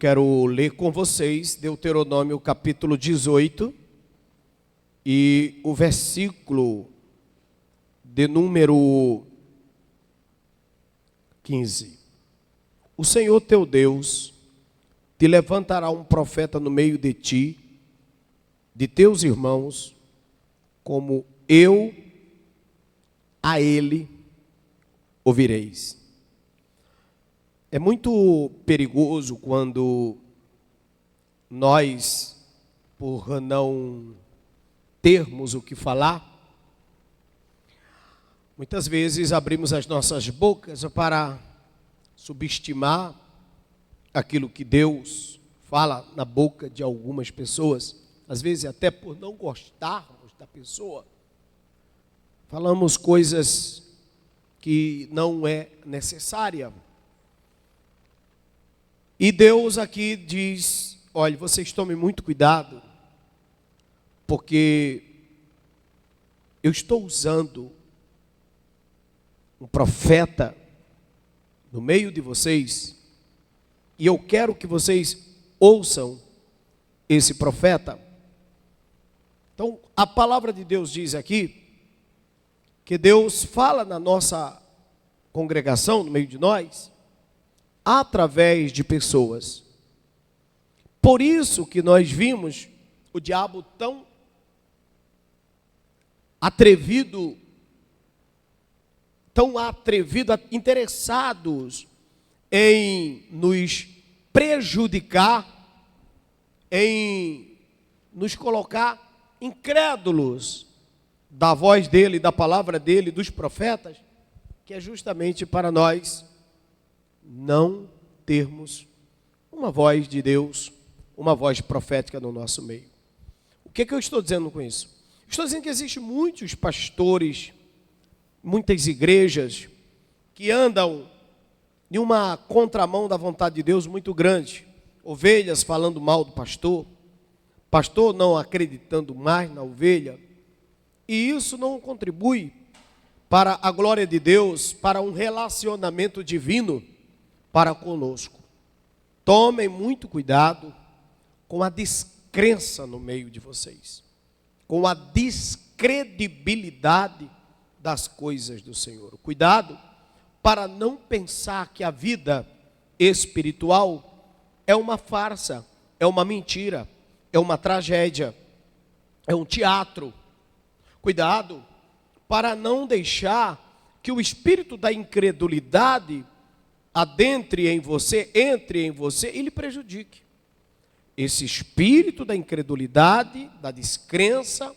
quero ler com vocês Deuteronômio capítulo 18 e o versículo de número 15. O Senhor teu Deus te levantará um profeta no meio de ti, de teus irmãos, como eu a ele ouvireis. É muito perigoso quando nós, por não termos o que falar, muitas vezes abrimos as nossas bocas para subestimar aquilo que Deus fala na boca de algumas pessoas, às vezes até por não gostarmos da pessoa, falamos coisas que não é necessária. E Deus aqui diz, olha, vocês tomem muito cuidado, porque eu estou usando um profeta no meio de vocês, e eu quero que vocês ouçam esse profeta. Então, a palavra de Deus diz aqui, que Deus fala na nossa congregação, no meio de nós, através de pessoas. Por isso que nós vimos o diabo tão atrevido, interessados em nos prejudicar, em nos colocar incrédulos da voz dele, da palavra dele, dos profetas, que é justamente para nós não termos uma voz de Deus, uma voz profética no nosso meio. O que eu estou dizendo com isso? Estou dizendo que existem muitos pastores, muitas igrejas que andam em uma contramão da vontade de Deus muito grande. Ovelhas falando mal do pastor, pastor não acreditando mais na ovelha, e isso não contribui para a glória de Deus, para um relacionamento divino para conosco. Tomem muito cuidado com a descrença no meio de vocês, com a descredibilidade das coisas do Senhor. Cuidado para não pensar que a vida espiritual é uma farsa, é uma mentira, é uma tragédia, é um teatro. Cuidado para não deixar que o espírito da incredulidade adentre em você, entre em você e lhe prejudique. Esse espírito da incredulidade, da descrença,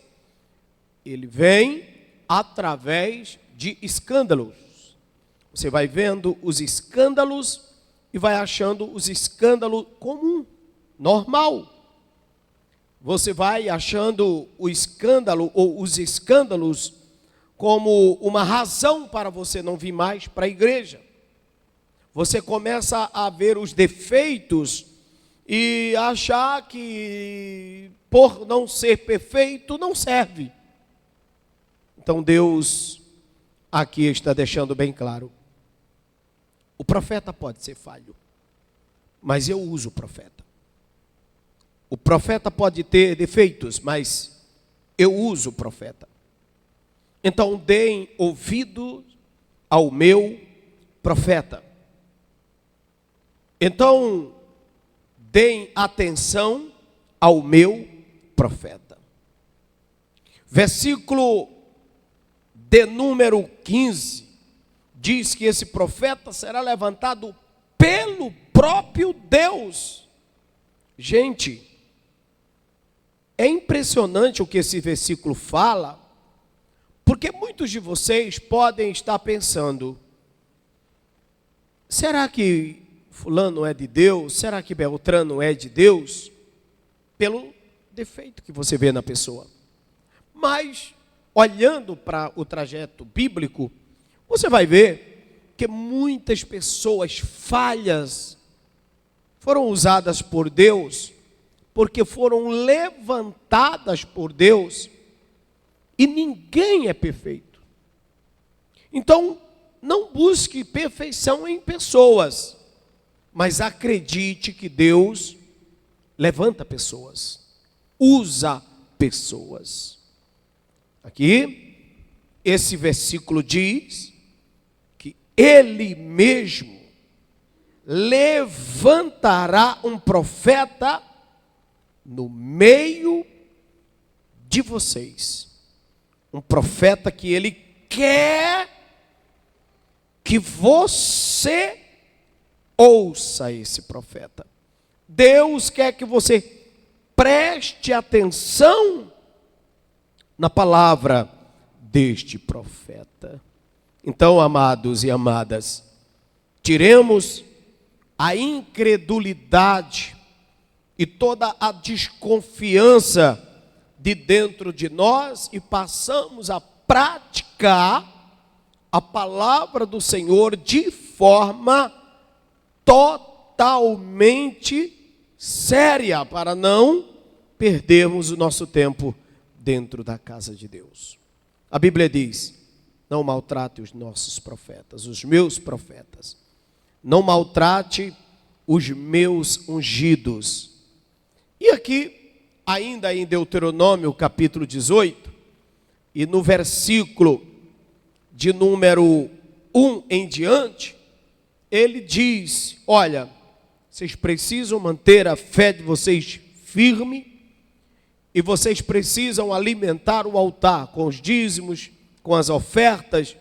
ele vem através de escândalos. Você vai vendo os escândalos e vai achando os escândalos comum, normal. Você vai achando o escândalo ou os escândalos como uma razão para você não vir mais para a igreja. Você começa a ver os defeitos e achar que por não ser perfeito não serve. Então Deus aqui está deixando bem claro. O profeta pode ser falho, mas eu uso o profeta. O profeta pode ter defeitos, mas eu uso o profeta. Então deem ouvido ao meu profeta. Então deem atenção ao meu profeta. Versículo de número 15 diz que esse profeta será levantado pelo próprio Deus. Gente, é impressionante o que esse versículo fala, porque muitos de vocês podem estar pensando, será que fulano é de Deus? Será que Beltrano é de Deus? Pelo defeito que você vê na pessoa. Mas, olhando para o trajeto bíblico, você vai ver que muitas pessoas falhas foram usadas por Deus, porque foram levantadas por Deus, e ninguém é perfeito. Então, não busque perfeição em pessoas, mas acredite que Deus levanta pessoas, usa pessoas. Aqui, esse versículo diz que Ele mesmo levantará um profeta no meio de vocês. Um profeta que Ele quer que você ouça esse profeta. Deus quer que você preste atenção na palavra deste profeta. Então, amados e amadas, tiremos a incredulidade e toda a desconfiança de dentro de nós e passamos a praticar a palavra do Senhor de forma totalmente séria, para não perdermos o nosso tempo dentro da casa de Deus. A Bíblia diz: não maltrate os nossos profetas, os meus profetas. Não maltrate os meus ungidos. E aqui, ainda em Deuteronômio, capítulo 18, e no versículo de número 1 em diante, ele diz: olha, vocês precisam manter a fé de vocês firme, e vocês precisam alimentar o altar com os dízimos, com as ofertas.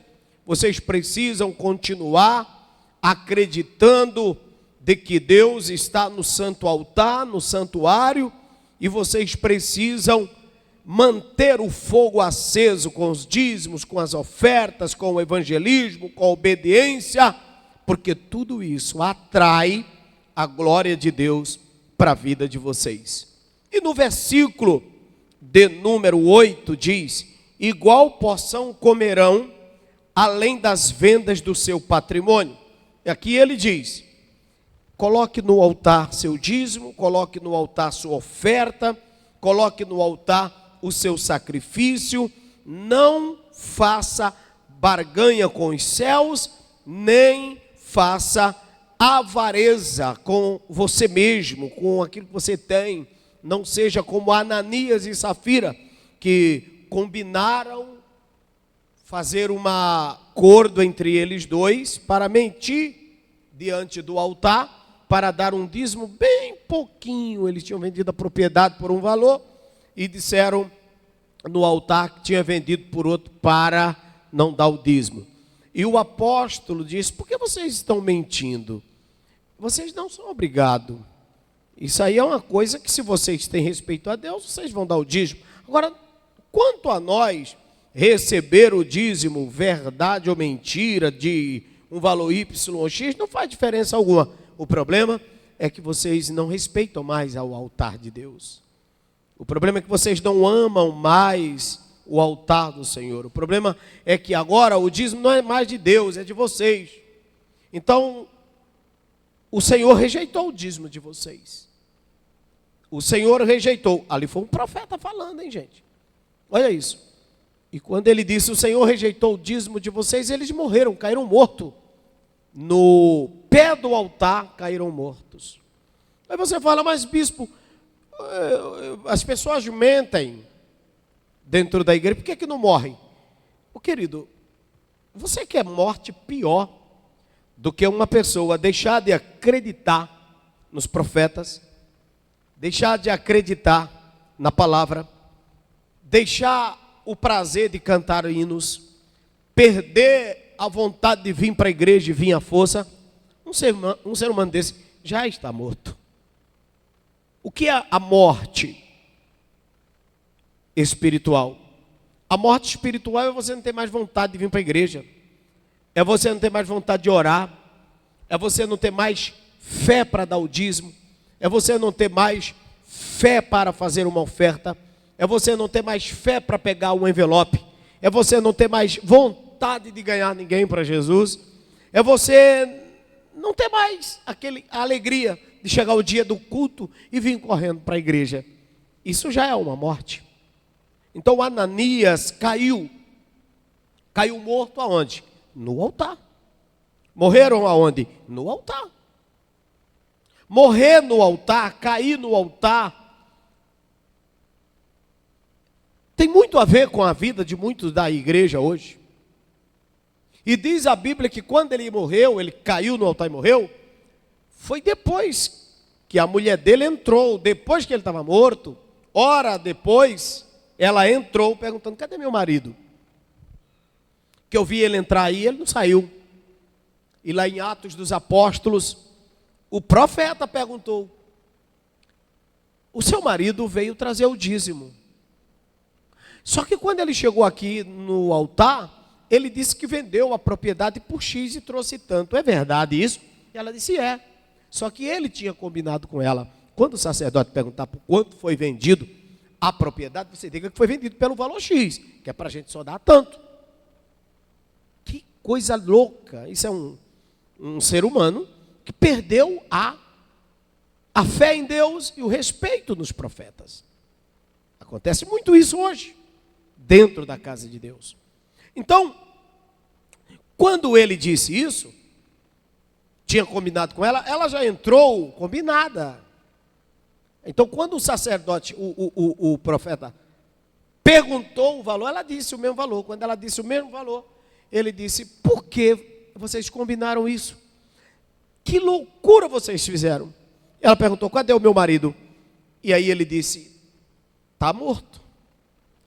Vocês precisam continuar acreditando de que Deus está no santo altar, no santuário, e vocês precisam manter o fogo aceso com os dízimos, com as ofertas, com o evangelismo, com a obediência, porque tudo isso atrai a glória de Deus para a vida de vocês. E no versículo de número 8 diz: igual porção comerão, além das vendas do seu patrimônio. E aqui ele diz: coloque no altar seu dízimo, coloque no altar sua oferta, coloque no altar o seu sacrifício, não faça barganha com os céus, nem faça avareza com você mesmo, com aquilo que você tem. Não seja como Ananias e Safira, que combinaram fazer um acordo entre eles dois para mentir diante do altar, para dar um dízimo bem pouquinho. Eles tinham vendido a propriedade por um valor e disseram no altar que tinha vendido por outro para não dar o dízimo. E o apóstolo disse: por que vocês estão mentindo? Vocês não são obrigados. Isso aí é uma coisa que, se vocês têm respeito a Deus, vocês vão dar o dízimo. Agora, quanto a nós receber o dízimo, verdade ou mentira, de um valor Y ou X, não faz diferença alguma. O problema é que vocês não respeitam mais ao altar de Deus. O problema é que vocês não amam mais o altar do Senhor. O problema é que agora o dízimo não é mais de Deus, é de vocês. Então, o Senhor rejeitou o dízimo de vocês. O Senhor rejeitou. Ali foi um profeta falando, hein, gente? Olha isso. E quando ele disse: o Senhor rejeitou o dízimo de vocês, eles morreram, caíram mortos. No pé do altar caíram mortos. Aí você fala: mas bispo, as pessoas mentem dentro da igreja, por que não morrem? Querido, você quer morte pior do que uma pessoa deixar de acreditar nos profetas, deixar de acreditar na palavra, deixar o prazer de cantar hinos, perder a vontade de vir para a igreja e vir à força? Um ser humano desse já está morto. O que é a morte espiritual? A morte espiritual é você não ter mais vontade de vir para a igreja, é você não ter mais vontade de orar, é você não ter mais fé para dar o dízimo, é você não ter mais fé para fazer uma oferta, é você não ter mais fé para pegar um envelope, é você não ter mais vontade de ganhar ninguém para Jesus, é você não ter mais a alegria de chegar o dia do culto e vir correndo para a igreja. Isso já é uma morte. Então Ananias caiu morto aonde? No altar. Morreram aonde? No altar. Morrer no altar, cair no altar, tem muito a ver com a vida de muitos da igreja hoje. E diz a Bíblia que quando ele morreu, ele caiu no altar e morreu, foi depois que a mulher dele entrou, depois que ele estava morto, hora depois, ela entrou perguntando: cadê meu marido? Que eu vi ele entrar aí, ele não saiu. E lá em Atos dos Apóstolos, o profeta perguntou: o seu marido veio trazer o dízimo. Só que quando ele chegou aqui no altar, ele disse que vendeu a propriedade por X e trouxe tanto. É verdade isso? E ela disse: é. Só que ele tinha combinado com ela. Quando o sacerdote perguntar por quanto foi vendido a propriedade, você diga que foi vendido pelo valor X, que é para a gente só dar tanto. Que coisa louca. Isso é um ser humano que perdeu a fé em Deus e o respeito nos profetas. Acontece muito isso hoje, dentro da casa de Deus. Então, quando ele disse isso, tinha combinado com ela, ela já entrou combinada. Então, quando o sacerdote, o profeta, perguntou o valor, ela disse o mesmo valor. Quando ela disse o mesmo valor, ele disse: por que vocês combinaram isso? Que loucura vocês fizeram? Ela perguntou: cadê o meu marido? E aí ele disse: está morto,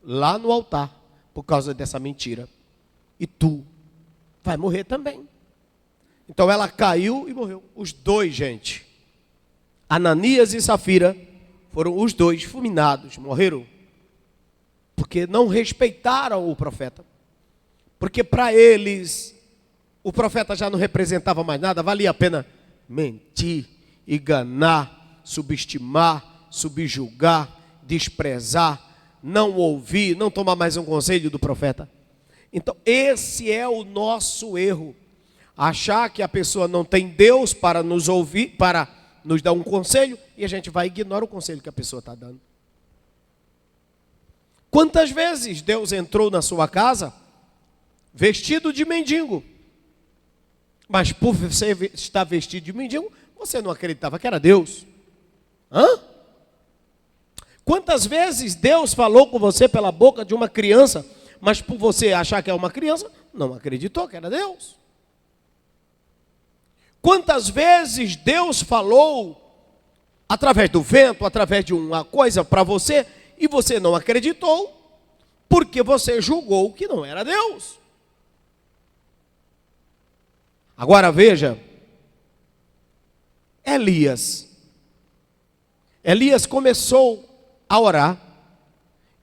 lá no altar, por causa dessa mentira. E tu vai morrer também. Então ela caiu e morreu. Os dois, gente, Ananias e Safira, foram os dois fulminados, morreram. Porque não respeitaram o profeta. Porque para eles, o profeta já não representava mais nada, valia a pena mentir, enganar, subestimar, subjugar, desprezar, não ouvir, não tomar mais um conselho do profeta. Então, esse é o nosso erro. Achar que a pessoa não tem Deus para nos ouvir, para nos dar um conselho, e a gente vai ignorar o conselho que a pessoa está dando. Quantas vezes Deus entrou na sua casa vestido de mendigo, mas por você estar vestido de mendigo, você não acreditava que era Deus? Quantas vezes Deus falou com você pela boca de uma criança, mas por você achar que é uma criança, não acreditou que era Deus? Quantas vezes Deus falou através do vento, através de uma coisa para você, e você não acreditou, porque você julgou que não era Deus? Agora veja, Elias começou a orar,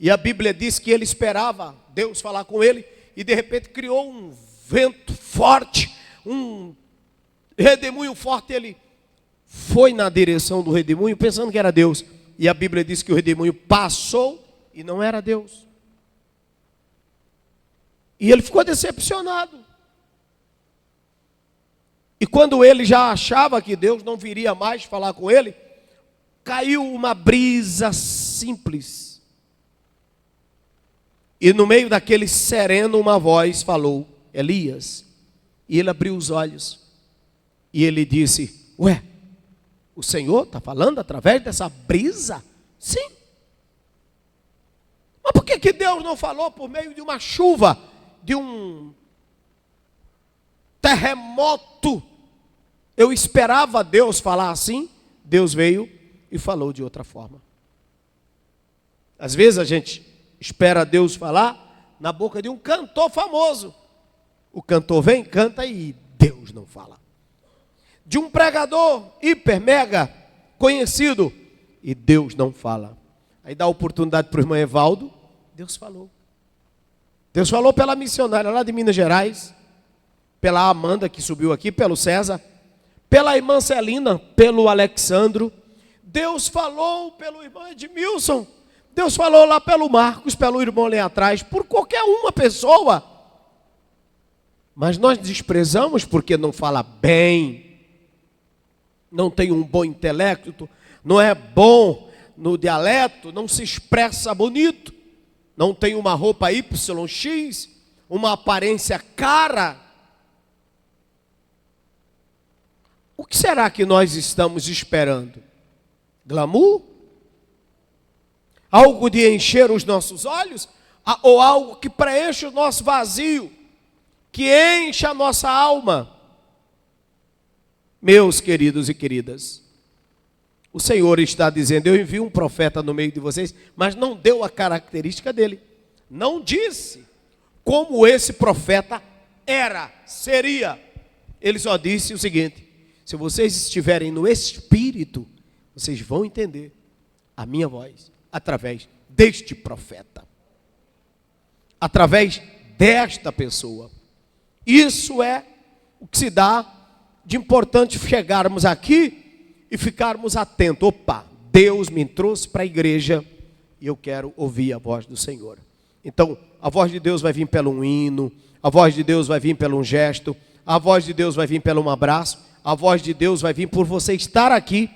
e a Bíblia diz que ele esperava Deus falar com ele, e de repente criou um vento forte, um redemoinho forte. Ele foi na direção do redemoinho pensando que era Deus, e a Bíblia diz que o redemoinho passou e não era Deus, e ele ficou decepcionado. E quando ele já achava que Deus não viria mais falar com ele, caiu uma brisa simples, e no meio daquele sereno uma voz falou: Elias. E ele abriu os olhos e ele disse: ué, o Senhor está falando através dessa brisa? Sim. Mas por que Deus não falou por meio de uma chuva, de um terremoto? Eu esperava Deus falar assim. Deus veio e falou de outra forma. Às vezes a gente espera Deus falar na boca de um cantor famoso. O cantor vem, canta e Deus não fala. De um pregador hiper, mega conhecido, e Deus não fala. Aí dá oportunidade para o irmão Evaldo, Deus falou. Deus falou pela missionária lá de Minas Gerais, pela Amanda que subiu aqui, pelo César, pela irmã Celina, pelo Alexandro. Deus falou pelo irmão Edmilson. Deus falou lá pelo Marcos, pelo irmão ali atrás, por qualquer uma pessoa. Mas nós desprezamos porque não fala bem, não tem um bom intelecto, não é bom no dialeto, não se expressa bonito, não tem uma roupa YX, uma aparência cara. O que será que nós estamos esperando? Glamour? Algo de encher os nossos olhos? Ou algo que preencha o nosso vazio? Que encha a nossa alma? Meus queridos e queridas, o Senhor está dizendo: eu envio um profeta no meio de vocês, mas não deu a característica dele. Não disse como esse profeta seria. Ele só disse o seguinte: se vocês estiverem no Espírito, vocês vão entender a minha voz através deste profeta, através desta pessoa. Isso é o que se dá de importante chegarmos aqui e ficarmos atentos. Opa, Deus me trouxe para a igreja e eu quero ouvir a voz do Senhor. Então, a voz de Deus vai vir pelo um hino, a voz de Deus vai vir pelo um gesto, a voz de Deus vai vir pelo um abraço, a voz de Deus vai vir por você estar aqui.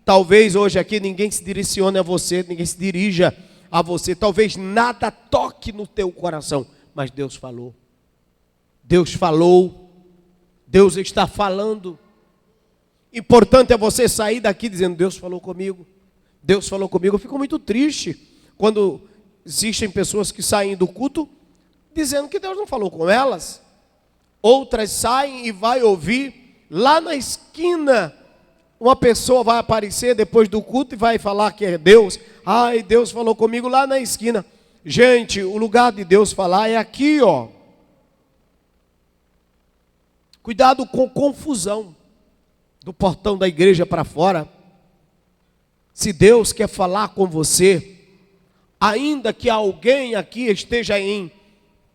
Talvez hoje aqui ninguém se direcione a você, ninguém se dirija a você, talvez nada toque no teu coração, mas Deus falou. Deus falou, Deus está falando. Importante é você sair daqui dizendo: Deus falou comigo, Deus falou comigo. Eu fico muito triste quando existem pessoas que saem do culto dizendo que Deus não falou com elas. Outras saem e vai ouvir lá na esquina. Uma pessoa vai aparecer depois do culto e vai falar que é Deus. Ai, Deus falou comigo lá na esquina. Gente, o lugar de Deus falar é aqui, ó. Cuidado com confusão do portão da igreja para fora. Se Deus quer falar com você, ainda que alguém aqui esteja em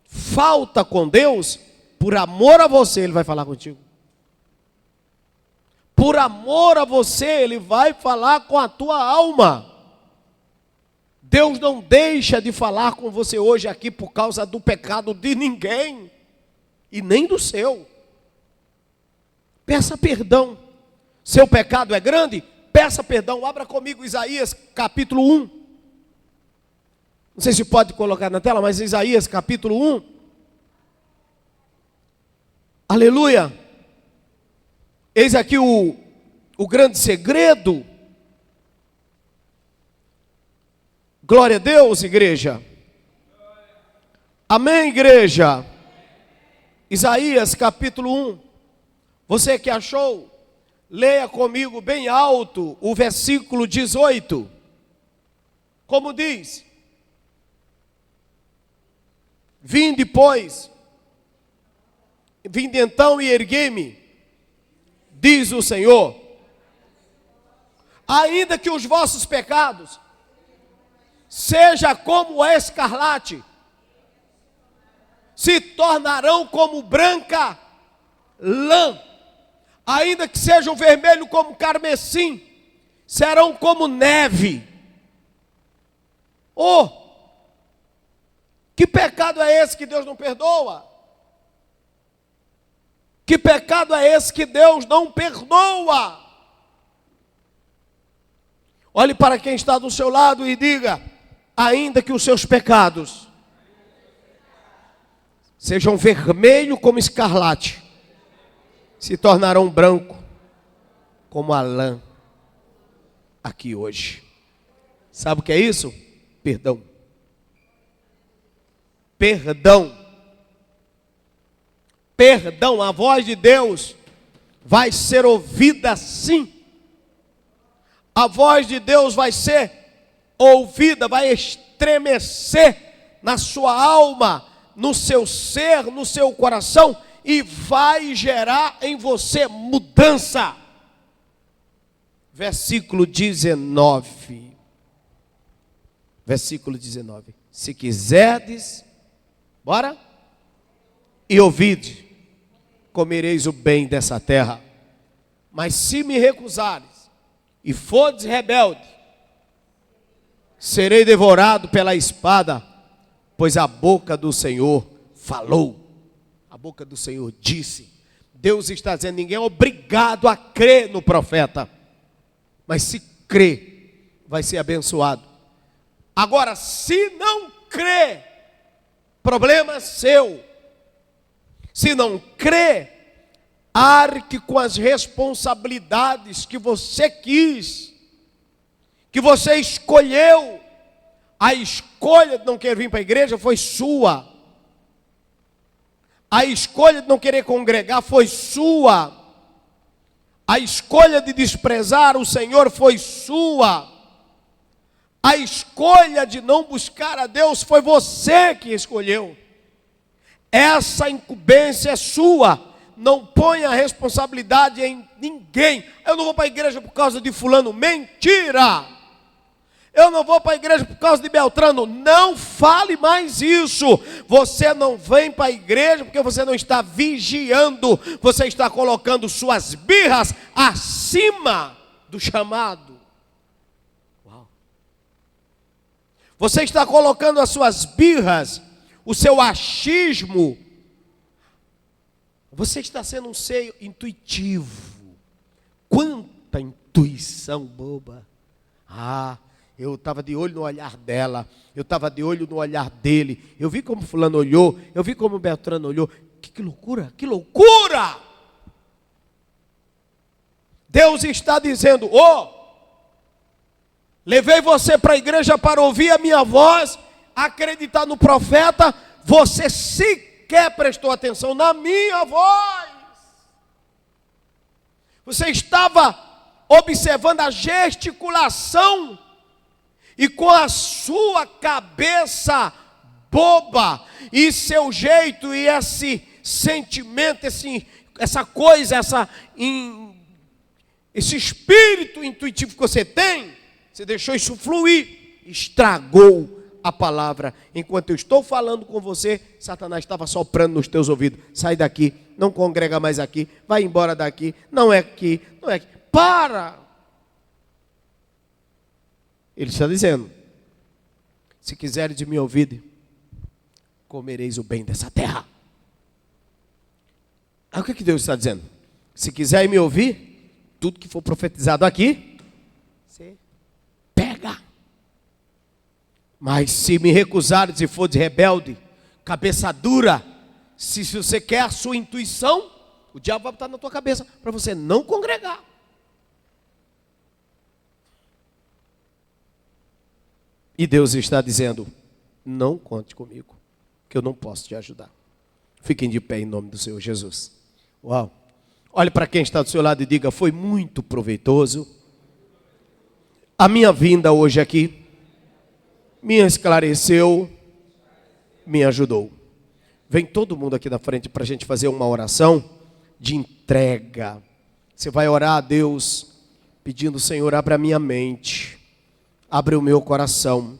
falta com Deus, por amor a você, Ele vai falar contigo. Por amor a você, Ele vai falar com a tua alma. Deus não deixa de falar com você hoje aqui por causa do pecado de ninguém, e nem do seu. Peça perdão. Seu pecado é grande? Peça perdão. Abra comigo Isaías capítulo 1. Não sei se pode colocar na tela, mas Isaías capítulo 1. Aleluia. Eis aqui o grande segredo. Glória a Deus, igreja. Amém, igreja. Isaías capítulo 1. Você que achou, leia comigo bem alto o versículo 18. Como diz: vinde, pois, vinde então e erguei-me, diz o Senhor, ainda que os vossos pecados seja como a escarlate, se tornarão como branca lã, ainda que sejam vermelhos como carmesim, serão como neve. Oh, que pecado é esse que Deus não perdoa? Que pecado é esse que Deus não perdoa? Olhe para quem está do seu lado e diga: ainda que os seus pecados sejam vermelhos como escarlate, se tornarão branco como a lã aqui hoje. Sabe o que é isso? Perdão. Perdão. Perdão, a voz de Deus vai ser ouvida sim. A voz de Deus vai ser ouvida, vai estremecer na sua alma, no seu ser, no seu coração, e vai gerar em você mudança. Versículo 19. Versículo 19. Se quiserdes, bora? E ouvide, comereis o bem dessa terra. Mas se me recusares e fordes rebelde, serei devorado pela espada, pois a boca do Senhor falou. A boca do Senhor disse. Deus está dizendo: ninguém é obrigado a crer no profeta, mas se crer, vai ser abençoado. Agora, se não crer, problema seu. Se não crer, Arque com as responsabilidades que você quis, que você escolheu. A escolha de não querer vir para a igreja foi sua. A escolha de não querer congregar foi sua. A escolha de desprezar o Senhor foi sua. A escolha de não buscar a Deus foi você que escolheu. Essa incumbência é sua. Não ponha a responsabilidade em ninguém. Eu não vou para a igreja por causa de fulano. Mentira! Eu não vou para a igreja por causa de Beltrano. Não fale mais isso. Você não vem para a igreja porque você não está vigiando. Você está colocando suas birras acima do chamado. Uau. Você está colocando as suas birras, o seu achismo. Você está sendo um ser intuitivo. Quanta intuição boba. Eu estava de olho no olhar dela. Eu estava de olho no olhar dele. Eu vi como fulano olhou. Eu vi como Beltrano olhou. Que loucura, que loucura. Deus está dizendo: levei você para a igreja para ouvir a minha voz, acreditar no profeta. Você sequer prestou atenção na minha voz. Você estava observando a gesticulação e com a sua cabeça boba e seu jeito e esse sentimento, essa coisa, esse espírito intuitivo que você tem, você deixou isso fluir, estragou a palavra. Enquanto eu estou falando com você, Satanás estava soprando nos teus ouvidos: sai daqui, não congrega mais aqui, vai embora daqui, não é aqui, não é aqui. Para! Ele está dizendo: se quiseres me ouvir, comereis o bem dessa terra. Aí o que Deus está dizendo? Se quiser me ouvir, tudo que for profetizado aqui, você pega. Mas se me recusares e fores rebelde, cabeça dura, se você quer a sua intuição, o diabo vai botar na tua cabeça para você não congregar. E Deus está dizendo: não conte comigo, que eu não posso te ajudar. Fiquem de pé em nome do Senhor Jesus. Uau! Olhe para quem está do seu lado e diga: foi muito proveitoso a minha vinda hoje aqui. Me esclareceu, me ajudou. Vem todo mundo aqui na frente para a gente fazer uma oração de entrega. Você vai orar a Deus pedindo: Senhor, abre a minha mente, abre o meu coração,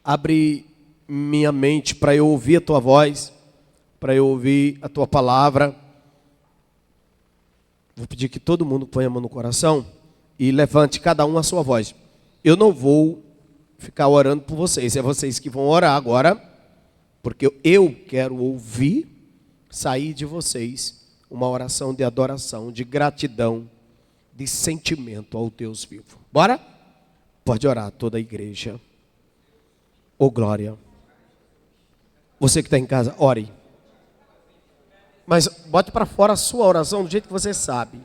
abre minha mente para eu ouvir a tua voz, para eu ouvir a tua palavra. Vou pedir que todo mundo ponha a mão no coração e levante cada um a sua voz. Eu não vou ficar orando por vocês, é vocês que vão orar agora, porque eu quero ouvir sair de vocês uma oração de adoração, de gratidão, de sentimento ao Deus vivo. Bora? Pode orar toda a igreja. Ô glória. Você que está em casa, ore. Mas bote para fora a sua oração do jeito que você sabe.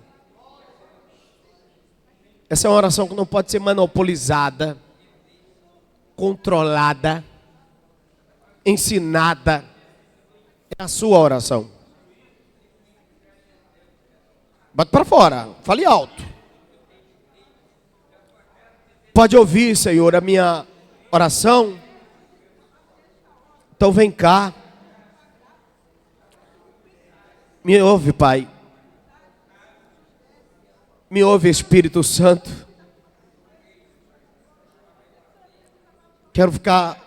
Essa é uma oração que não pode ser monopolizada, controlada, ensinada. É a sua oração. Bate para fora, fale alto. Pode ouvir, Senhor, a minha oração. Então vem cá. Me ouve, Pai. Me ouve, Espírito Santo. Quero ficar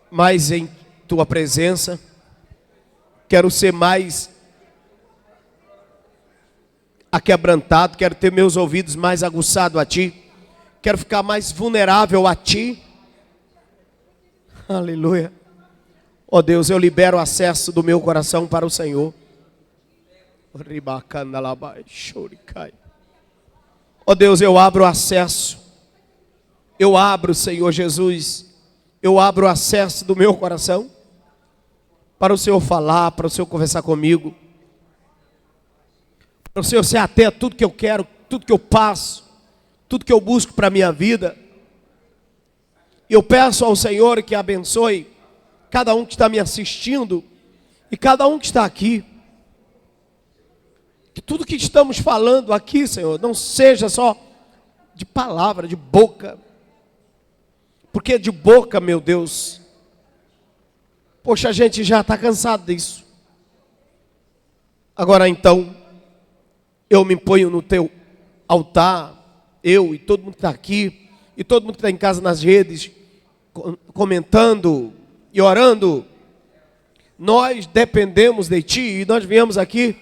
mais em tua presença. Quero ser mais aquebrantado. Quero ter meus ouvidos mais aguçados a ti. Quero ficar mais vulnerável a ti. Aleluia. Ó Deus, eu libero o acesso do meu coração para o Senhor. Ó Deus, eu abro o acesso. Eu abro, Senhor Jesus, eu abro o acesso do meu coração para o Senhor falar, para o Senhor conversar comigo. Para o Senhor ser atento a tudo que eu quero, tudo que eu passo, tudo que eu busco para a minha vida. E eu peço ao Senhor que abençoe cada um que está me assistindo e cada um que está aqui. Que tudo que estamos falando aqui, Senhor, não seja só de palavra, de boca. Porque de boca, meu Deus, poxa, a gente já está cansado disso. Agora então, eu me ponho no teu altar, eu e todo mundo que está aqui, e todo mundo que está em casa nas redes, comentando e orando. Nós dependemos de Ti e nós viemos aqui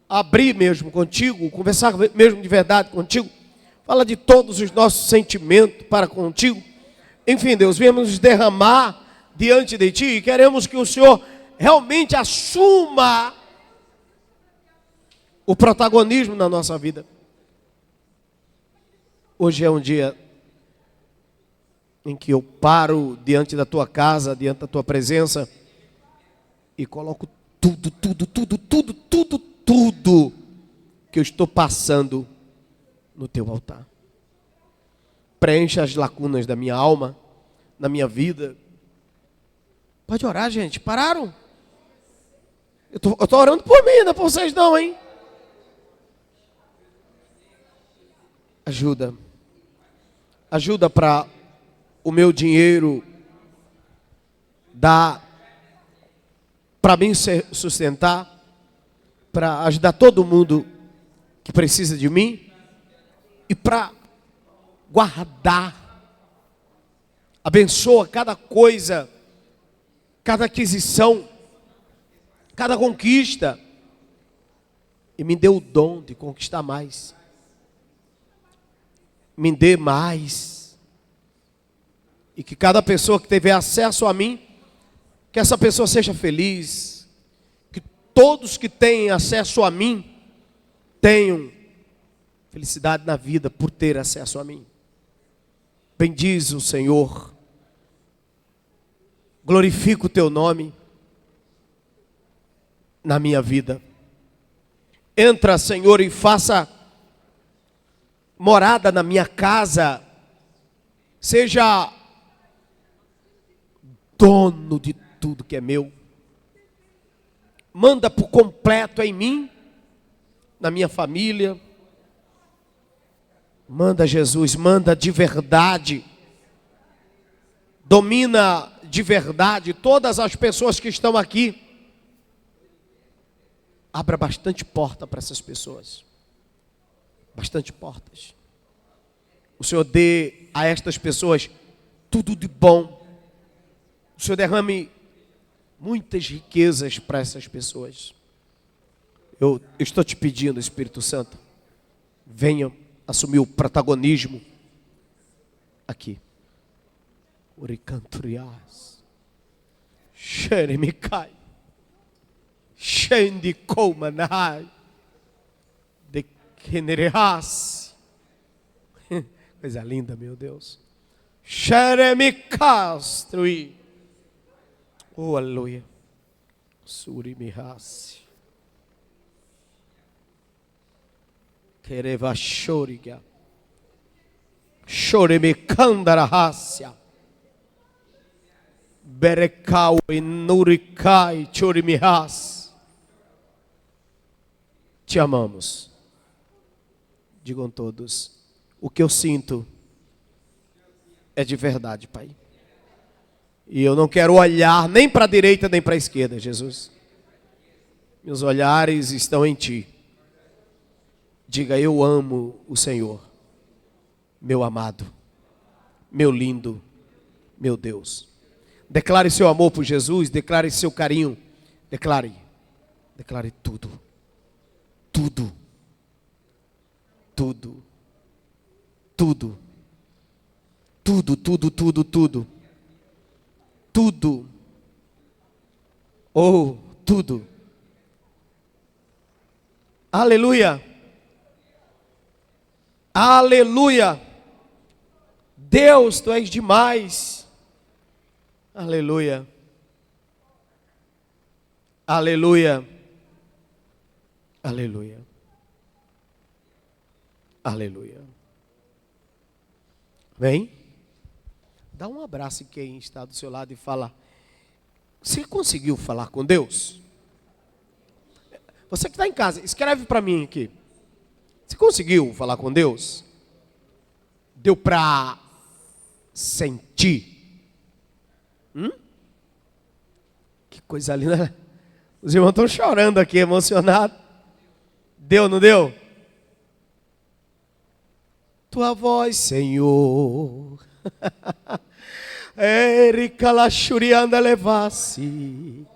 abrir mesmo contigo, conversar mesmo de verdade contigo, falar de todos os nossos sentimentos para contigo. Enfim, Deus, viemos nos derramar diante de Ti e queremos que o Senhor realmente assuma o protagonismo na nossa vida. Hoje é um dia em que eu paro diante da Tua casa, diante da Tua presença e coloco tudo que eu estou passando no Teu altar. Preencha as lacunas da minha alma, na minha vida. Pode orar, gente. Pararam? Eu tô orando por mim, não é por vocês não, hein? Ajuda. Ajuda para o meu dinheiro dar para mim sustentar, para ajudar todo mundo que precisa de mim e para guardar. Abençoa cada coisa, cada aquisição, cada conquista e me dê o dom de conquistar mais. Me dê mais. E que cada pessoa que tiver acesso a mim, que essa pessoa seja feliz. Que todos que têm acesso a mim tenham felicidade na vida por ter acesso a mim. Bendize o Senhor. Glorifica o Teu nome na minha vida. Entra, Senhor, e faça morada na minha casa. Seja dono de tudo que é meu. Manda por completo em mim, na minha família. Manda, Jesus, manda de verdade. Domina de verdade todas as pessoas que estão aqui. Abra bastante porta para essas pessoas. Bastante portas. O Senhor dê a estas pessoas tudo de bom. O Senhor derrame muitas riquezas para essas pessoas. Eu estou te pedindo, Espírito Santo, venha assumir o protagonismo aqui. Uricanturias, Xeremicai, Xendicoumanai, de Generas. Coisa linda, meu Deus. Xeremicastrui. Oh, aleluia. Surimihasi. Kerevachoriga. Choremicandarahasya. Berekau inurikai chorimihas. Te amamos. Digam todos. O que eu sinto é de verdade, Pai. E eu não quero olhar nem para a direita nem para a esquerda, Jesus. Meus olhares estão em Ti. Diga, eu amo o Senhor, meu amado, meu lindo, meu Deus. Declare seu amor por Jesus, declare seu carinho, declare tudo, tudo, tudo, tudo, tudo, tudo, tudo, tudo, tudo, oh, tudo. Aleluia. Aleluia. Deus, Tu és demais. Aleluia. Aleluia. Aleluia. Aleluia. Vem. Dá um abraço em quem está do seu lado e fala: você conseguiu falar com Deus? Você que está em casa, escreve para mim aqui. Você conseguiu falar com Deus? Deu para sentir? Que coisa linda. Os irmãos estão chorando aqui, emocionados. Deu, não deu? Tua voz, Senhor. Erika la shurianda levasse.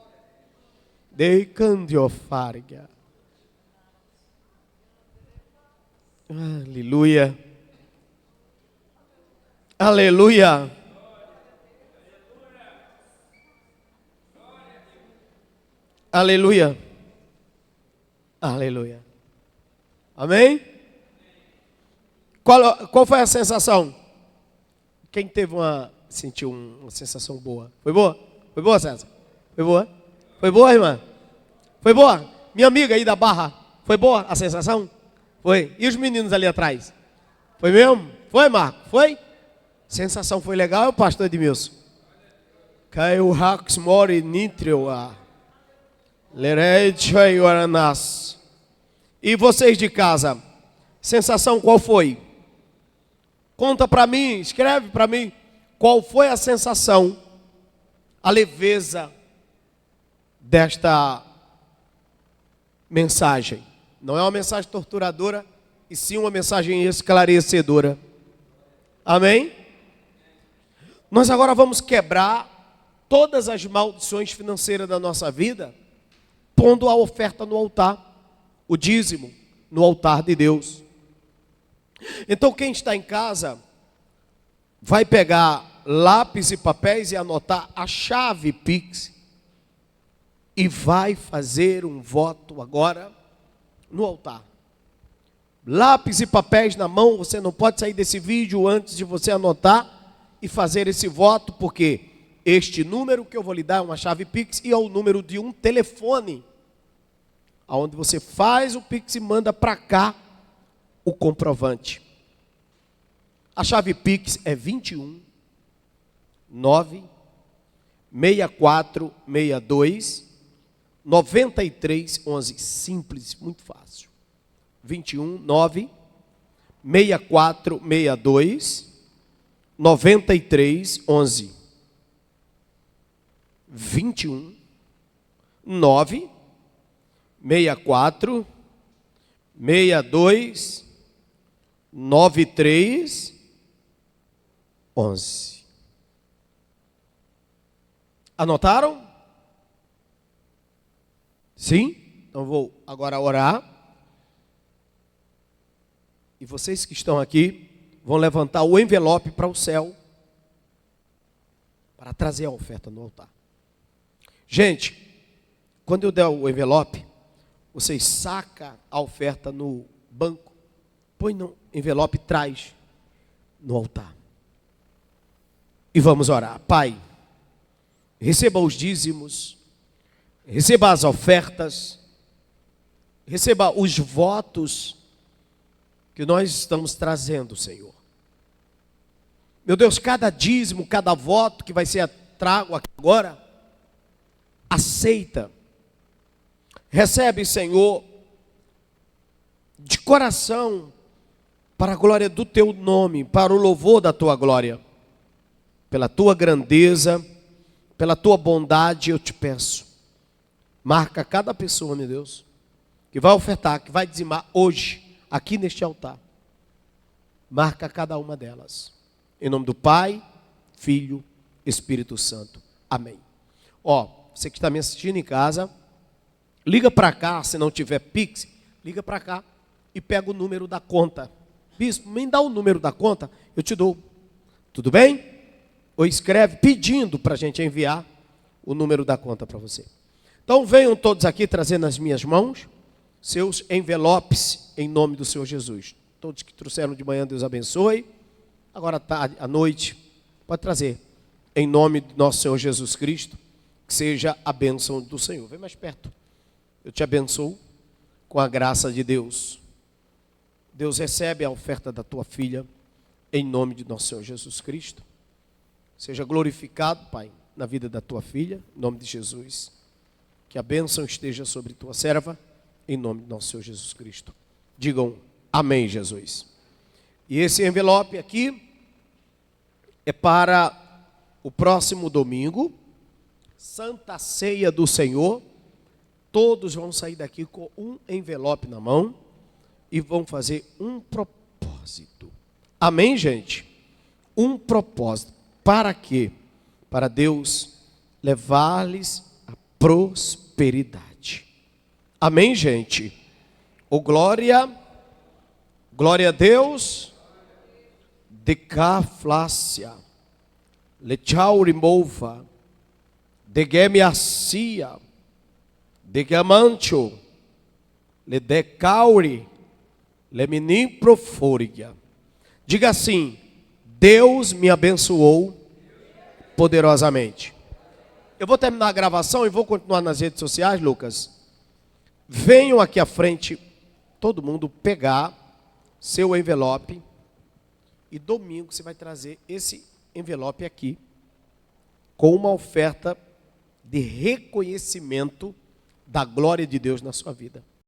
De candiofarga. Aleluia. Aleluia. Aleluia. Aleluia. Amém? Qual foi a sensação? Quem sentiu uma sensação boa? Foi boa? Foi boa, César? Foi boa? Foi boa, irmã? Foi boa? Minha amiga aí da Barra, foi boa a sensação? Foi. E os meninos ali atrás? Foi mesmo? Foi, Marco? Foi? Sensação foi legal, pastor Edmilson? Caiu Rax Mori Nitrewa. Lerecha e Oranas. E vocês de casa, sensação qual foi? Conta para mim, escreve para mim. Qual foi a sensação, a leveza desta mensagem? Não é uma mensagem torturadora, e sim uma mensagem esclarecedora. Amém? Nós agora vamos quebrar todas as maldições financeiras da nossa vida, pondo a oferta no altar, o dízimo no altar de Deus. Então quem está em casa vai pegar lápis e papéis e anotar a chave Pix e vai fazer um voto agora no altar. Lápis e papéis na mão, você não pode sair desse vídeo antes de você anotar e fazer esse voto, porque este número que eu vou lhe dar é uma chave Pix e é o número de um telefone, onde você faz o Pix e manda para cá o comprovante. A chave Pix é 21 9 64 62 93 11. Simples, muito fácil. 21 9 64 62 93 11. 21 9 64 62 93 11. Anotaram? Sim? Então vou agora orar. E vocês que estão aqui vão levantar o envelope para o céu, para trazer a oferta no altar. Gente, quando eu der o envelope, vocês sacam a oferta no banco, põe no envelope e traz no altar. E vamos orar. Pai, receba os dízimos, receba as ofertas, receba os votos que nós estamos trazendo, Senhor. Meu Deus, cada dízimo, cada voto que vai ser trago aqui agora, aceita. Recebe, Senhor, de coração, para a glória do teu nome, para o louvor da tua glória. Pela tua grandeza, pela tua bondade, eu te peço. Marca cada pessoa, meu Deus, que vai ofertar, que vai dizimar hoje, aqui neste altar. Marca cada uma delas. Em nome do Pai, Filho, Espírito Santo. Amém. Ó, você que está me assistindo em casa, liga para cá, se não tiver Pix, liga para cá e pega o número da conta. Bispo, me dá o número da conta, eu te dou. Tudo bem? Ou escreve pedindo para a gente enviar o número da conta para você. Então venham todos aqui trazer nas minhas mãos seus envelopes em nome do Senhor Jesus. Todos que trouxeram de manhã, Deus abençoe. Agora tarde, à noite, pode trazer. Em nome do nosso Senhor Jesus Cristo, que seja a bênção do Senhor. Vem mais perto. Eu te abençoo com a graça de Deus. Deus, recebe a oferta da tua filha, em nome de nosso Senhor Jesus Cristo. Seja glorificado, Pai, na vida da tua filha, em nome de Jesus. Que a bênção esteja sobre tua serva, em nome de nosso Senhor Jesus Cristo. Digam amém, Jesus. E esse envelope aqui é para o próximo domingo, Santa Ceia do Senhor. Todos vão sair daqui com um envelope na mão e vão fazer um propósito. Amém, gente? Um propósito. Para quê? Para Deus levar-lhes a prosperidade. Amém, gente? Oh, glória a Deus. Decaflácia. Lechaurimova. Degemiacia. Degamancho. Ledecauri. Leminim profóriga. Diga assim: Deus me abençoou poderosamente. Eu vou terminar a gravação e vou continuar nas redes sociais, Lucas. Venham aqui à frente, todo mundo pegar seu envelope. E domingo você vai trazer esse envelope aqui, com uma oferta de reconhecimento da glória de Deus na sua vida.